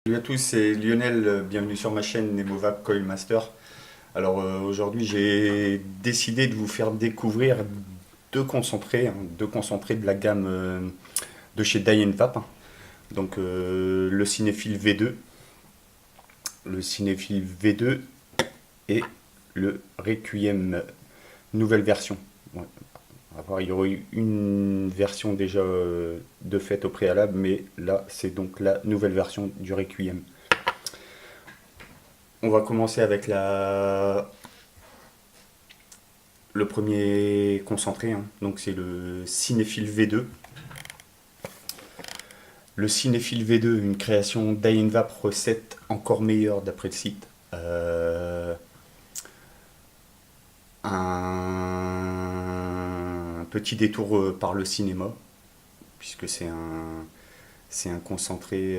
Salut à tous, c'est Lionel, bienvenue sur ma chaîne Nemovap Coil Master. Alors aujourd'hui j'ai décidé de vous faire découvrir deux concentrés de la gamme de chez Dyenvap. Donc le Cinéphile V2, le Cinéphile V2 et le Requiem nouvelle version. Ouais. Alors, il y aurait eu une version déjà de fait au préalable, mais là c'est donc la nouvelle version du Requiem. On va commencer avec le premier concentré, hein. Donc c'est le Cinéphile V2. Le Cinéphile V2, une création d'Ayenvap, recette encore meilleure d'après le site. Un petit détour par le cinéma, puisque c'est un concentré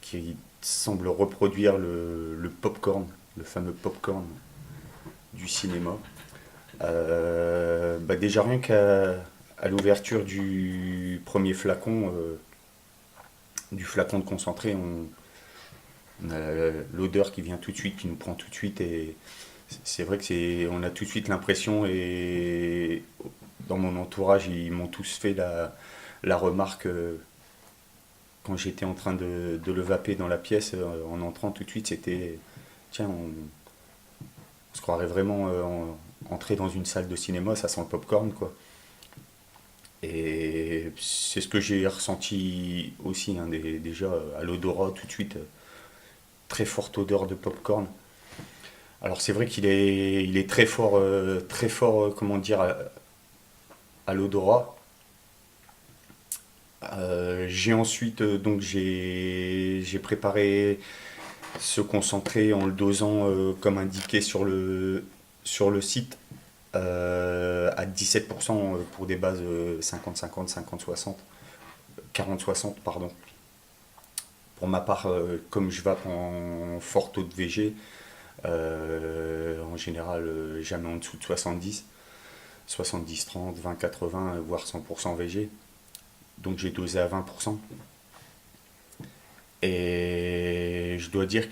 qui semble reproduire le popcorn, le fameux popcorn du cinéma. Déjà rien qu'à l'ouverture du flacon de concentré, on a l'odeur qui vient tout de suite, qui nous prend tout de suite, et c'est vrai que on a tout de suite l'impression, et dans mon entourage ils m'ont tous fait la remarque quand j'étais en train de le vaper dans la pièce, en entrant tout de suite, c'était tiens, on se croirait vraiment entrer dans une salle de cinéma, ça sent le popcorn quoi. Et c'est ce que j'ai ressenti aussi, hein, déjà à l'odorat tout de suite, très forte odeur de popcorn. Alors c'est vrai il est très fort, comment dire, à l'odorat. J'ai ensuite donc j'ai préparé ce concentré en le dosant comme indiqué sur le site, à 17% pour des bases 50-50, 50-60, 40-60 pardon. Pour ma part, comme je vape en fort taux de VG, en général jamais en dessous de 70, 70-30, 20-80, voire 100% VG. Donc j'ai dosé à 20%. Et je dois dire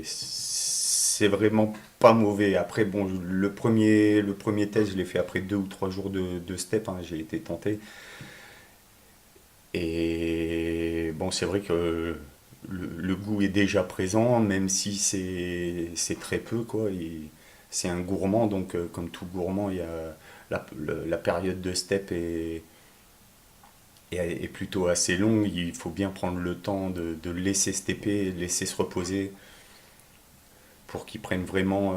c'est vraiment pas mauvais. Après, bon, le premier test, je l'ai fait après 2 ou 3 jours de step, hein, j'ai été tenté. Et bon, c'est vrai que le goût est déjà présent, même si c'est très peu, quoi. C'est un gourmand, donc comme tout gourmand, il y a la période de step est plutôt assez longue. Il faut bien prendre le temps de laisser stepper, laisser se reposer pour qu'il prenne vraiment,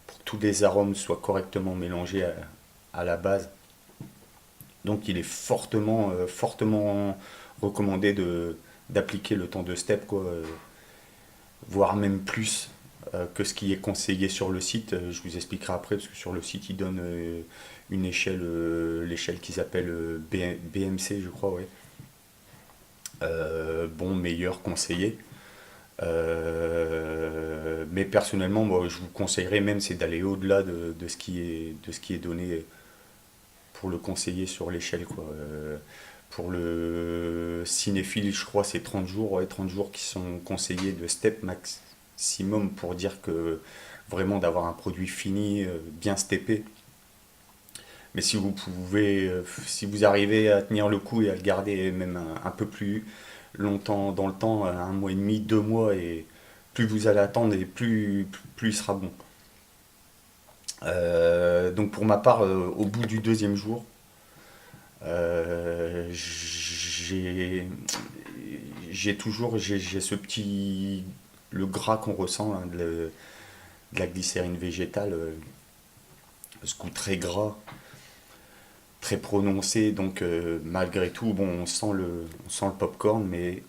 pour que tous les arômes soient correctement mélangés à la base. Donc il est fortement recommandé d'appliquer le temps de step, quoi, voire même plus que ce qui est conseillé sur le site. Je vous expliquerai après, parce que sur le site, ils donnent une échelle, l'échelle qu'ils appellent BMC, je crois, ouais. Bon, meilleur, conseillé. Mais personnellement, moi, je vous conseillerais même, c'est d'aller au-delà de ce qui est donné pour le conseiller sur l'échelle, quoi. Pour le cinéphile, je crois, c'est 30 jours, ouais, 30 jours qui sont conseillés de step maximum pour dire que vraiment d'avoir un produit fini, bien steppé. Mais si vous pouvez, si vous arrivez à tenir le coup et à le garder même un peu plus longtemps dans le temps, 1 mois et demi, 2 mois, et plus vous allez attendre et plus il sera bon. Donc pour ma part, au bout du deuxième jour, j'ai j'ai ce petit le gras qu'on ressent, hein, de la glycérine végétale, ce goût très gras, très prononcé. Donc malgré tout, bon, on sent le popcorn, mais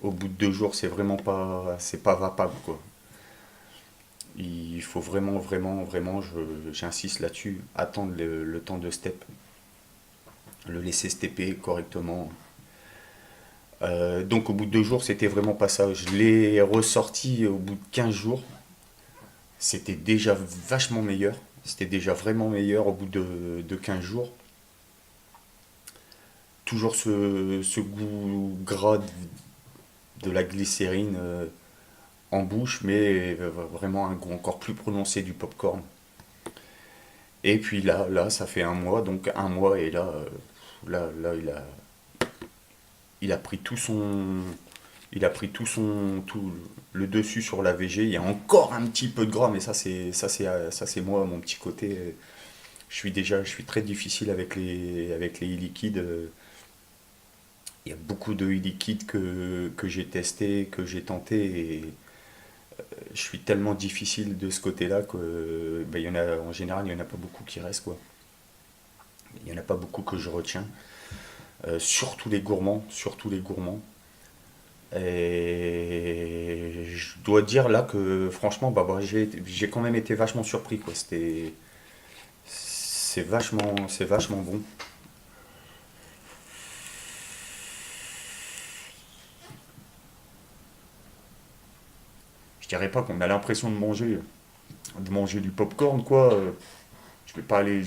au bout de 2 jours, c'est pas vapable, quoi. Il faut vraiment, j'insiste là-dessus, attendre le temps de step, le laisser stepper correctement. Donc au bout de 2 jours, c'était vraiment pas ça. Je l'ai ressorti au bout de 15 jours. C'était déjà vachement meilleur. C'était déjà vraiment meilleur au bout de 15 jours. toujours ce goût gras de la glycérine en bouche, mais vraiment un goût encore plus prononcé du popcorn. Et puis là, ça fait un mois, donc un mois, et là, il a pris tout le dessus sur la VG. Il y a encore un petit peu de gras, mais ça c'est moi, mon petit côté. Je suis très difficile avec les e-liquides. Il y a beaucoup de e-liquides que j'ai testé, que j'ai tenté, et je suis tellement difficile de ce côté-là que ben, en général, il n'y en a pas beaucoup qui restent, quoi. Il n'y en a pas beaucoup que je retiens. Surtout les gourmands, surtout les gourmands. Et je dois dire là que franchement, bah, j'ai quand même été vachement surpris, quoi. C'est vachement bon. Je dirais pas qu'on a l'impression de manger du popcorn, quoi. Je vais pas aller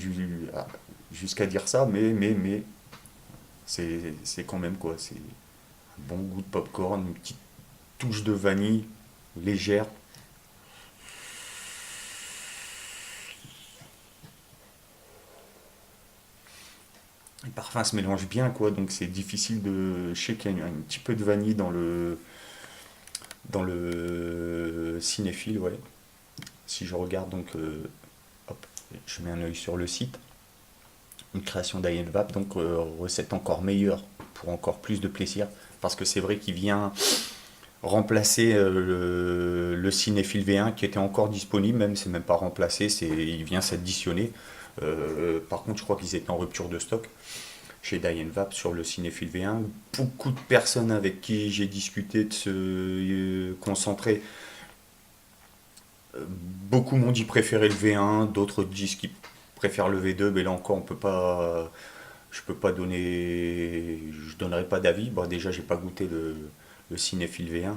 jusqu'à dire ça, mais c'est quand même quoi. C'est un bon goût de popcorn, une petite touche de vanille légère. Les parfums se mélangent bien, quoi. Donc c'est difficile de. Je sais qu'il y a un petit peu de vanille dans le cinéphile, ouais. Si je regarde donc, hop, je mets un œil sur le site. Une création d'Ian Vap, donc recette encore meilleure pour encore plus de plaisir. Parce que c'est vrai qu'il vient remplacer le Cinéphile V1 qui était encore disponible, même c'est même pas remplacé, il vient s'additionner. Par contre, je crois qu'ils étaient en rupture de stock chez Diane Vap sur le Cinéphile V1. Beaucoup de personnes avec qui j'ai discuté de se concentrer, beaucoup m'ont dit préférer le V1, d'autres disent qu'ils préfèrent le V2, mais là encore je peux pas donner, je donnerai pas d'avis. Bon, déjà j'ai pas goûté le Cinéphile V1.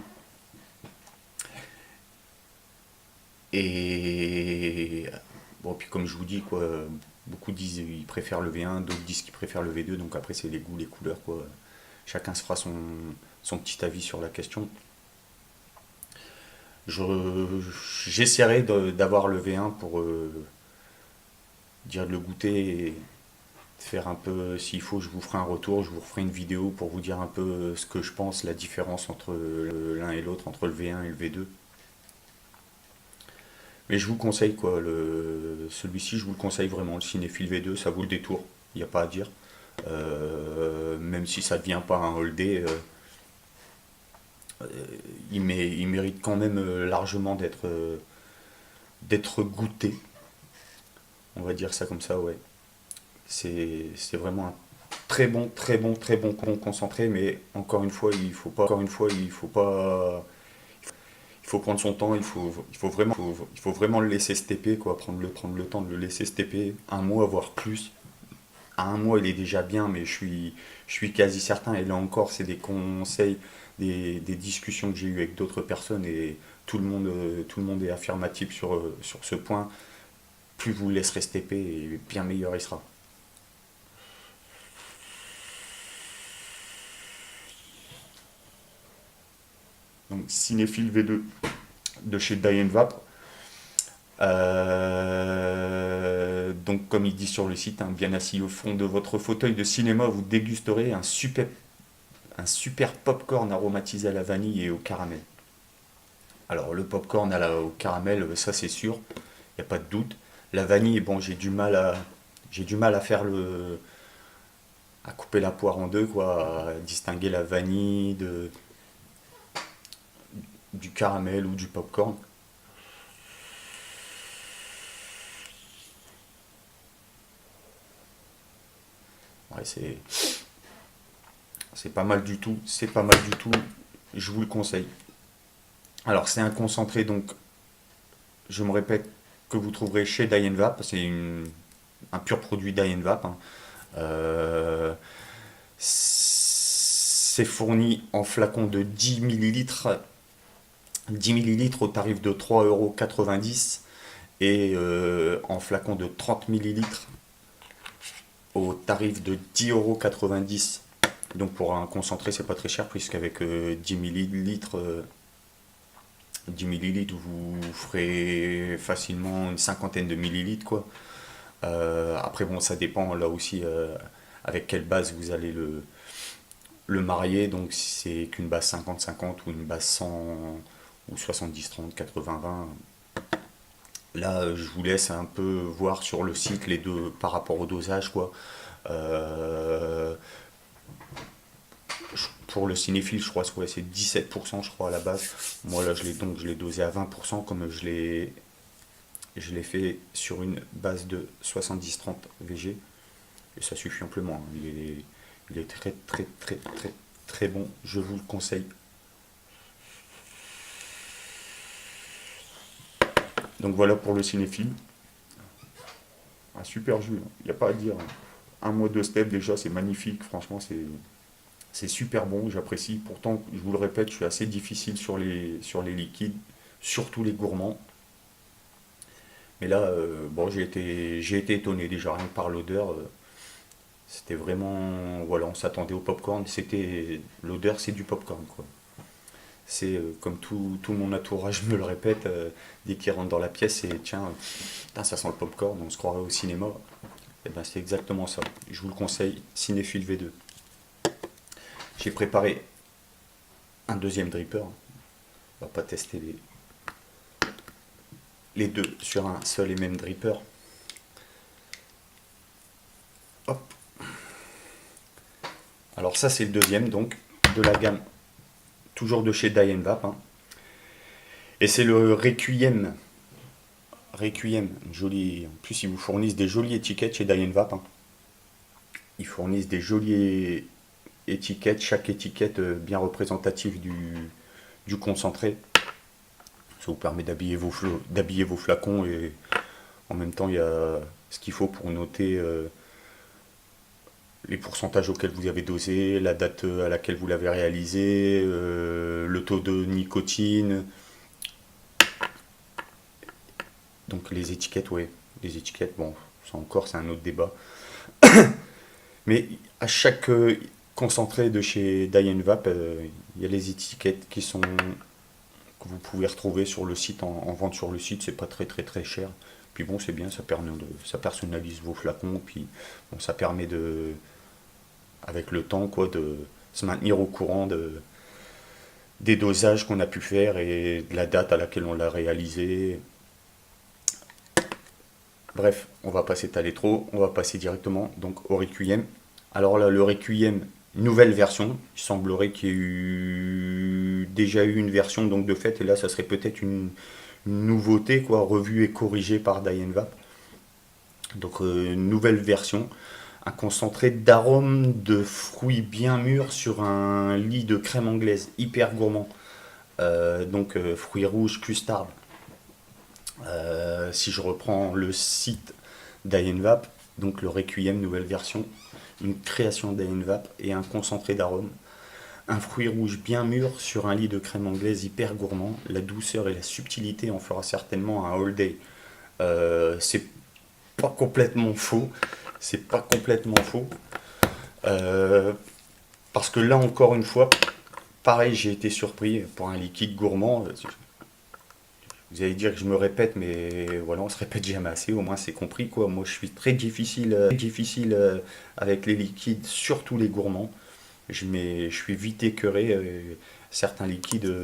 Et bon, puis comme je vous dis, quoi, beaucoup disent qu'ils préfèrent le V1, d'autres disent qu'ils préfèrent le V2, donc après c'est les goûts, les couleurs, quoi. Chacun se fera son petit avis sur la question. J'essaierai d'avoir le V1 pour dire de le goûter et faire un peu, s'il faut, je vous ferai un retour, je vous ferai une vidéo pour vous dire un peu ce que je pense, la différence entre l'un et l'autre, entre le V1 et le V2. Mais je vous conseille quoi, celui-ci je vous le conseille vraiment, le Cinéphile V2, ça vaut le détour, il n'y a pas à dire. Même si ça ne devient pas un all day, il mérite quand même largement d'être goûté, on va dire ça comme ça, ouais. C'est vraiment un très bon concentré, mais encore une fois, il faut pas, il faut prendre son temps, il faut vraiment le laisser se TP, quoi, prendre le temps de le laisser se TP, un mois, voire plus. À un mois, il est déjà bien, mais je suis quasi certain, et là encore, c'est des conseils, des discussions que j'ai eues avec d'autres personnes, et tout le monde est affirmatif sur ce point. Plus vous le laisserez se TP, et bien meilleur il sera. Donc, Cinéphile V2 de chez Diane Vap. Donc, comme il dit sur le site, hein, bien assis au fond de votre fauteuil de cinéma, vous dégusterez un super popcorn aromatisé à la vanille et au caramel. Alors, le popcorn au caramel, ça c'est sûr, il n'y a pas de doute. La vanille, bon, j'ai du mal à faire à couper la poire en deux, quoi, à distinguer la vanille du caramel ou du popcorn. Ouais, c'est pas mal du tout, c'est pas mal du tout, je vous le conseille. Alors c'est un concentré, donc je me répète, que vous trouverez chez Diane Vap, un pur produit Diane Vap, hein. Euh, c'est fourni en flacon de 10 millilitres au tarif de 3,90 € et en flacon de 30 millilitres au tarif de 10,90 € Donc pour un concentré, c'est pas très cher, puisqu'avec 10 millilitres, 10 millilitres, vous ferez facilement une cinquantaine de millilitres, quoi. Après, bon, ça dépend là aussi avec quelle base vous allez le marier. Donc si c'est qu'une base 50-50 ou une base 100 ou 70-30, 80-20. Là, je vous laisse un peu voir sur le site les deux par rapport au dosage, quoi. Euh, pour le cinéphile, je crois ouais, c'est 17%, je crois, à la base. Moi, là, je l'ai dosé à 20%, comme je l'ai fait sur une base de 70-30 VG. Et ça suffit amplement, hein. Il est très, très, très, très, très bon. Je vous le conseille. Donc voilà pour le cinéphile. Un super jus, il n'y a pas à dire. Un mois de step déjà, c'est magnifique. Franchement, c'est super bon, j'apprécie. Pourtant, je vous le répète, je suis assez difficile sur les liquides, surtout les gourmands. Mais là, bon, j'ai été étonné déjà, rien que par l'odeur. C'était vraiment. Voilà, on s'attendait au popcorn. L'odeur, c'est du popcorn, quoi. C'est comme tout mon entourage me le répète, dès qu'ils rentrent dans la pièce, c'est tiens, putain, ça sent le popcorn, on se croirait au cinéma. Et ben c'est exactement ça. Je vous le conseille, Cinéphile V2. J'ai préparé un deuxième dripper. On va pas tester les deux sur un seul et même dripper. Hop. Alors ça c'est le deuxième donc de la gamme, toujours de chez Dye Vap, hein. Et c'est le Requiem. Requiem, joli. En plus, ils vous fournissent des jolies étiquettes chez Dye Vap, hein. Ils fournissent des jolies étiquettes, chaque étiquette bien représentative du concentré. Ça vous permet d'habiller vos flacons, et en même temps, il y a ce qu'il faut pour noter les pourcentages auxquels vous avez dosé, la date à laquelle vous l'avez réalisé, le taux de nicotine. Donc les étiquettes, ouais, les étiquettes, bon, ça encore, c'est un autre débat. Mais à chaque concentré de chez Dye Vap, il y a les étiquettes que vous pouvez retrouver sur le site, en vente sur le site, c'est pas très très très cher. Puis bon, c'est bien, ça personnalise vos flacons, puis bon, ça permet avec le temps, quoi, de se maintenir au courant des dosages qu'on a pu faire et de la date à laquelle on l'a réalisé. Bref, on va pas s'étaler trop, on va passer directement donc au Requiem. Alors là, le Requiem, nouvelle version. Il semblerait qu'il y ait déjà eu une version donc de fait, et là, ça serait peut-être une nouveauté, quoi, revue et corrigée par Dye Vap. Donc, nouvelle version. Un concentré d'arômes de fruits bien mûrs sur un lit de crème anglaise, hyper gourmand. Fruits rouges, custard. Si je reprends le site d'Ayenvap, donc le Requiem, nouvelle version, une création d'Ayenvap et un concentré d'arôme. Un fruit rouge bien mûr sur un lit de crème anglaise hyper gourmand. La douceur et la subtilité en fera certainement un all day. C'est pas complètement faux. C'est pas complètement faux. Euh, Parce que là, encore une fois, pareil, j'ai été surpris pour un liquide gourmand. Vous allez dire que je me répète, mais voilà, on se répète jamais assez, au moins c'est compris, quoi. Moi, je suis très difficile, avec les liquides, surtout les gourmands. Je suis vite écœuré. Certains liquides,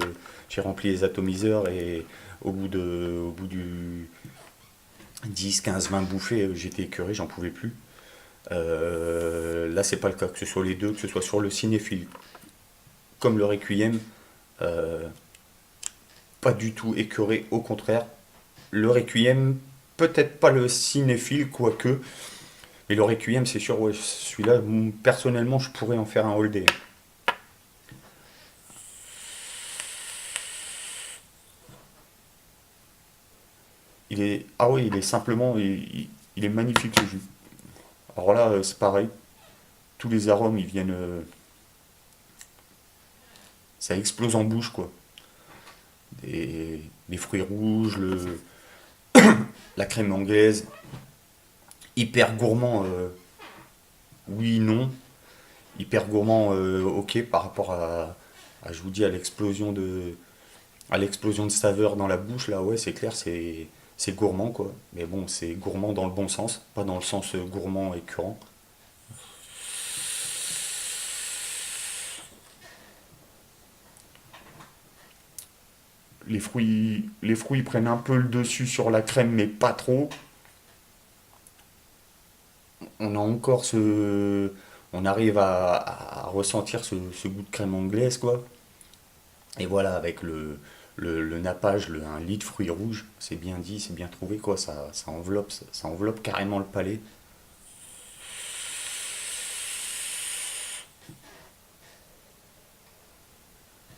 j'ai rempli les atomiseurs et au bout du 10, 15, 20 bouffées, j'étais écœuré, j'en pouvais plus. Là, c'est pas le cas, que ce soit les deux, que ce soit sur le cinéphile comme le Requiem. euh, Pas du tout écœuré, au contraire. Le Requiem, peut-être pas le cinéphile, quoique. Mais le Requiem, c'est sûr, ouais, celui-là, personnellement, je pourrais en faire un all day. Ah oui, il est simplement, il est magnifique ce jus. Alors là, c'est pareil. Tous les arômes, ils viennent, ça explose en bouche, quoi. Les fruits rouges, la crème anglaise, hyper gourmand, oui, non. hyper gourmand, ok, par rapport je vous dis, à l'explosion de saveur dans la bouche, là, ouais, c'est clair, c'est gourmand, quoi. Mais bon, c'est gourmand dans le bon sens, pas dans le sens gourmand écœurant. Les fruits prennent un peu le dessus sur la crème, mais pas trop. On a encore ce. On arrive à ressentir ce goût de crème anglaise, quoi. Et voilà, avec le nappage, un lit de fruits rouges, c'est bien dit, c'est bien trouvé, quoi. Ça enveloppe carrément le palais.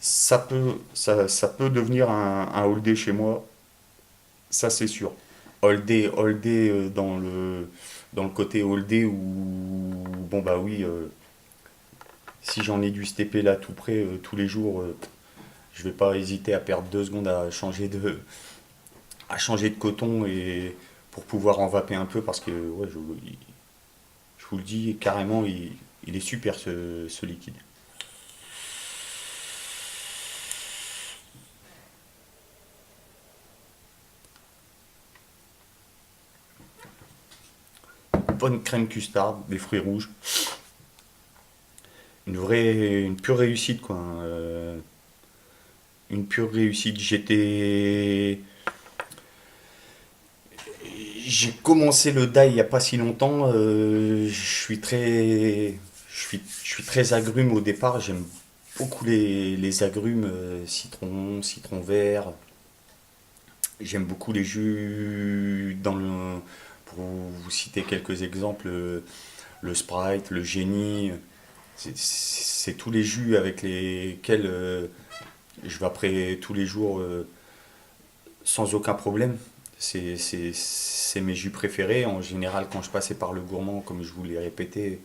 Ça peut devenir un all day chez moi, ça c'est sûr. All day dans le côté all day où, bon bah oui, si j'en ai du STP là tout près tous les jours, je vais pas hésiter à perdre 2 secondes à changer de coton et pour pouvoir en vaper un peu parce que ouais, je vous le dis carrément, il est super ce liquide. Bonne crème custard, des fruits rouges, une pure réussite quoi, hein. Une pure réussite. J'ai commencé le dye il n'y a pas si longtemps. Je suis très agrume au départ. J'aime beaucoup les agrumes, citron vert. J'aime beaucoup les jus pour vous citer quelques exemples, le Sprite, le Génie. C'est tous les jus avec lesquels je vais après tous les jours sans aucun problème. C'est mes jus préférés. En général, quand je passais par le gourmand, comme je vous l'ai répété,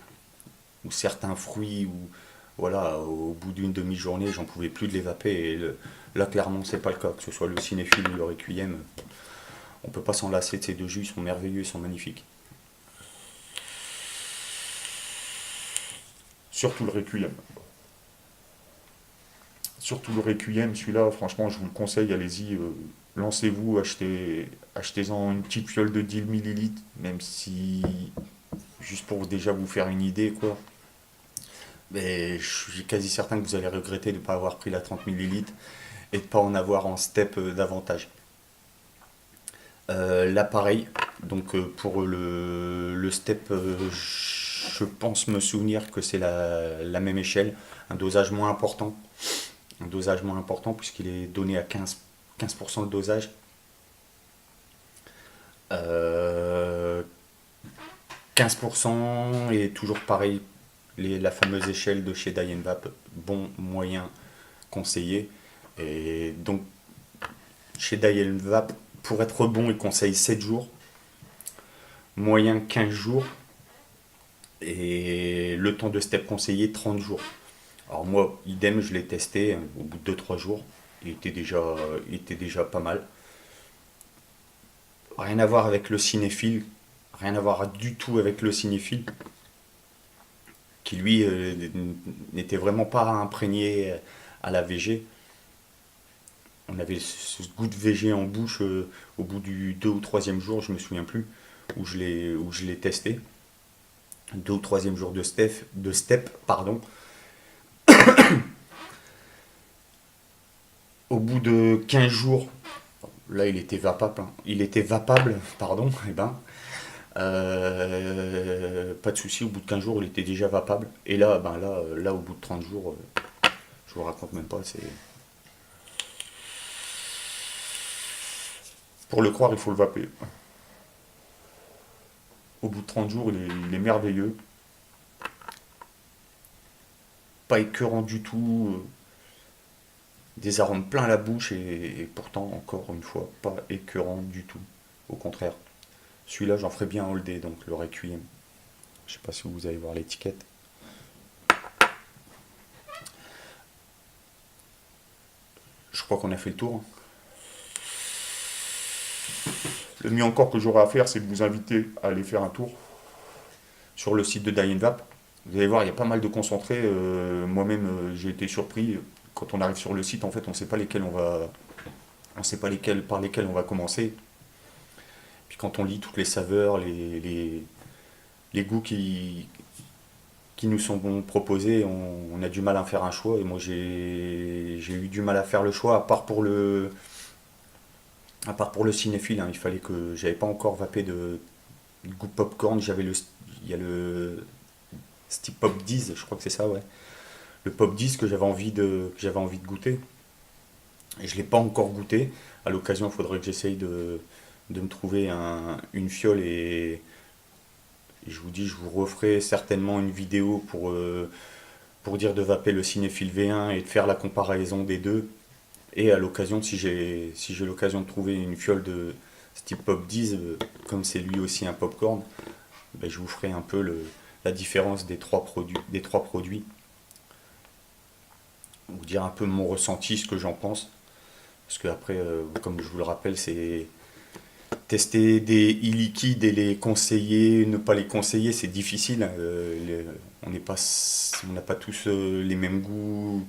ou certains fruits, ou voilà, au bout d'une demi-journée, j'en pouvais plus de les vaper. Là, clairement, c'est pas le cas. Que ce soit le cinéphile ou le requiem, on peut pas s'en lasser de ces deux jus. Ils sont merveilleux, ils sont magnifiques. Surtout le Requiem. Surtout le Requiem, celui-là, franchement, je vous le conseille, allez-y, lancez-vous, achetez-en une petite fiole de 10 millilitres, même si, juste pour déjà vous faire une idée, quoi. Mais je suis quasi certain que vous allez regretter de ne pas avoir pris la 30 millilitres et de ne pas en avoir en step davantage. Là, pareil, donc pour le step, je pense me souvenir que c'est la même échelle, un dosage moins important. Un dosage moins important puisqu'il est donné à 15% de dosage. Euh, 15% et toujours pareil, la fameuse échelle de chez Vap, bon, moyen, conseillé. Et donc chez Vap, pour être bon, il conseille 7 jours, moyen 15 jours et le temps de step conseillé 30 jours. Alors moi, idem, je l'ai testé au bout de 2-3 jours. Il était déjà pas mal. Rien à voir avec le cinéphile, rien à voir du tout avec le cinéphile, qui lui n'était vraiment pas imprégné à la VG. On avait ce goût de VG en bouche au bout du 2 ou 3e jour, je me souviens plus, où je l'ai testé. 2 ou 3e jour de step, pardon. Au bout de 15 jours, là il était vapable, hein. Il était vapable, pardon, et ben, pas de souci, au bout de 15 jours il était déjà vapable. Et là, ben là au bout de 30 jours, je vous raconte même pas, c'est. Pour le croire, il faut le vaper. Au bout de 30 jours, il est merveilleux. Pas écœurant du tout, des arômes plein la bouche et pourtant, encore une fois, pas écœurant du tout. Au contraire, celui-là j'en ferai bien un all day, donc le Requiem. Je sais pas si vous allez voir l'étiquette. Je crois qu'on a fait le tour, hein. Le mieux encore que j'aurai à faire, c'est de vous inviter à aller faire un tour sur le site de Vap. Vous allez voir, il y a pas mal de concentrés. Moi-même, j'ai été surpris. Quand on arrive sur le site, en fait, on ne sait pas lesquels on sait pas par lesquels on va commencer. Puis quand on lit toutes les saveurs, les goûts qui nous sont proposés, on a du mal à faire un choix. Et moi, j'ai eu du mal à faire le choix, à part pour le cinéphile. Hein. Il fallait que j'avais pas encore vapé de goût popcorn. Il y a le Stick Pop 10, je crois que c'est ça, ouais. Le Pop 10 que j'avais envie de goûter. Et je l'ai pas encore goûté. À l'occasion, il faudrait que j'essaye de me trouver une fiole et je vous dis, je vous referai certainement une vidéo pour dire de vaper le Cinéphile V1 et de faire la comparaison des deux. Et à l'occasion, si j'ai l'occasion de trouver une fiole de Steve Pop 10, comme c'est lui aussi un popcorn, ben, je vous ferai un peu la différence des trois produits. Vous dire un peu mon ressenti, ce que j'en pense. Parce que après, comme je vous le rappelle, c'est tester des e-liquides et les conseiller, ne pas les conseiller, c'est difficile. Hein. On n'a pas tous les mêmes goûts,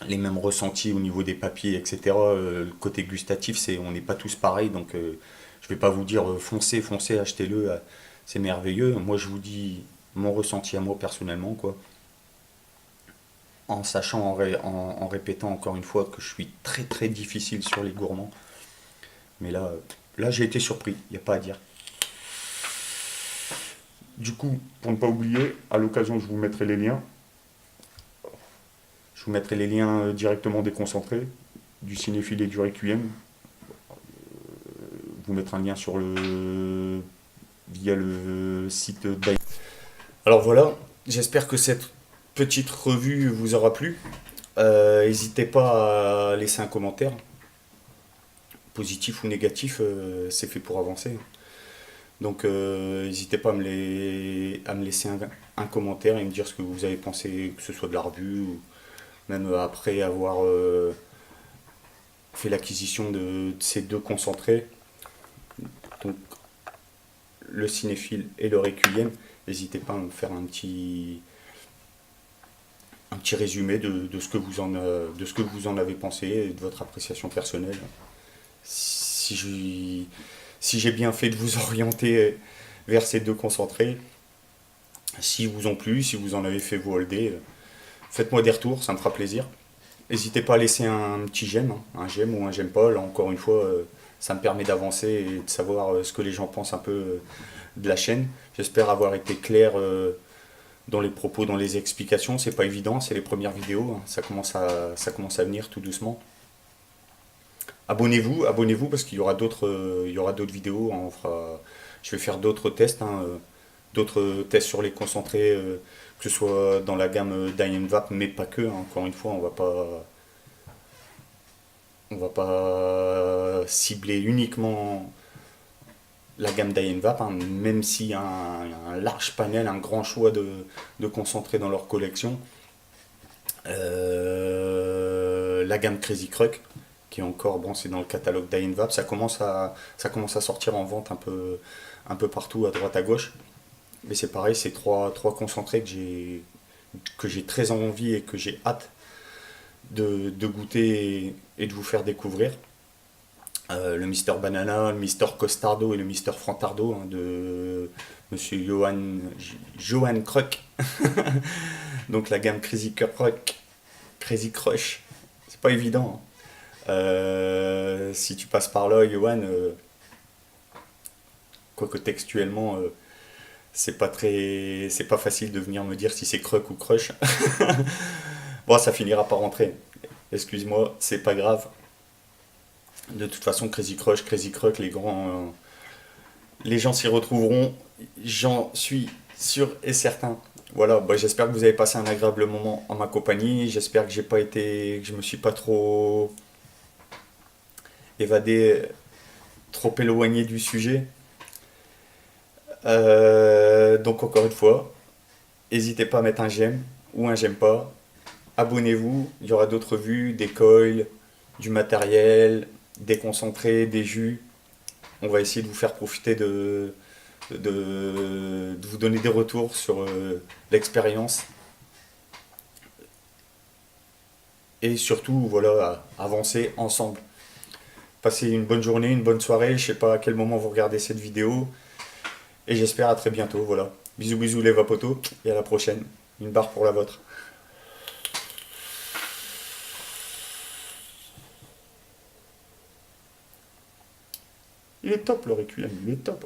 les mêmes ressentis au niveau des papiers, etc. Le côté gustatif, on n'est pas tous pareils, donc je vais pas vous dire foncez, foncez, achetez-le, c'est merveilleux. Moi, je vous dis mon ressenti à moi personnellement, quoi. En sachant, en répétant encore une fois que je suis très très difficile sur les gourmands. Mais là j'ai été surpris, il n'y a pas à dire. Du coup, pour ne pas oublier, à l'occasion, je vous mettrai les liens. Je vous mettrai les liens directement déconcentrés du cinéphile et du Requiem. Je vous mettrai un lien via le site d'I. Alors voilà, j'espère que cette petite revue vous aura plu. N'hésitez pas à laisser un commentaire, positif ou négatif, c'est fait pour avancer. Donc n'hésitez pas à me laisser un commentaire et me dire ce que vous avez pensé, que ce soit de la revue ou même après avoir fait l'acquisition de ces deux concentrés, donc le cinéphile et le Requiem. N'hésitez pas à me faire un petit résumé de ce que de ce que vous en avez pensé et de votre appréciation personnelle. Si j'ai bien fait de vous orienter vers ces deux concentrés, si vous ont plu, si vous en avez fait vous holder, faites-moi des retours, ça me fera plaisir. N'hésitez pas à laisser un petit j'aime, hein, un j'aime ou un j'aime pas. Là, encore une fois, ça me permet d'avancer et de savoir ce que les gens pensent un peu de la chaîne. J'espère avoir été clair dans les propos, dans les explications. C'est pas évident, c'est les premières vidéos. Hein. Ça commence à venir tout doucement. Abonnez-vous parce il y aura d'autres vidéos. Hein. Je vais faire d'autres tests, hein, d'autres tests sur les concentrés, que ce soit dans la gamme Diane Vap, mais pas que. Hein. Encore une fois, on va pas cibler uniquement la gamme Diane Vap, hein, même s'il y a un large panel, un grand choix de concentrés dans leur collection. La gamme Crazy Croc, qui est encore, bon, c'est dans le catalogue Diane Vap, ça commence à sortir en vente un peu partout, à droite à gauche. Mais c'est pareil, c'est trois concentrés que j'ai très envie et que j'ai hâte de goûter et de vous faire découvrir. Le Mister Banana, le Mister Costardo et le Mister Frantardo, hein, de Monsieur Johan Kroc. Donc la gamme Crazy Croc, Crazy Crush, c'est pas évident. Hein. Si tu passes par là, Johan, quoique textuellement, c'est pas facile de venir me dire si c'est Croc ou Crush. Bon, ça finira par rentrer. Excuse-moi, c'est pas grave. De toute façon, Crazy Croc, les gens s'y retrouveront. J'en suis sûr et certain. Voilà, bah, j'espère que vous avez passé un agréable moment en ma compagnie. J'espère que que je me suis pas trop évadé, trop éloigné du sujet. Donc encore une fois, n'hésitez pas à mettre un j'aime ou un j'aime pas. Abonnez-vous, il y aura d'autres vues, des coils, du matériel, des concentrés, des jus. On va essayer de vous faire profiter de vous donner des retours sur l'expérience. Et surtout, voilà, avancer ensemble. Passez une bonne journée, une bonne soirée. Je sais pas à quel moment vous regardez cette vidéo. Et j'espère à très bientôt. Voilà. Bisous, bisous les vapotos. Et à la prochaine. Une barre pour la vôtre. Il est top le Requiem, il est top.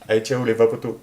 Allez, ciao les vapotos.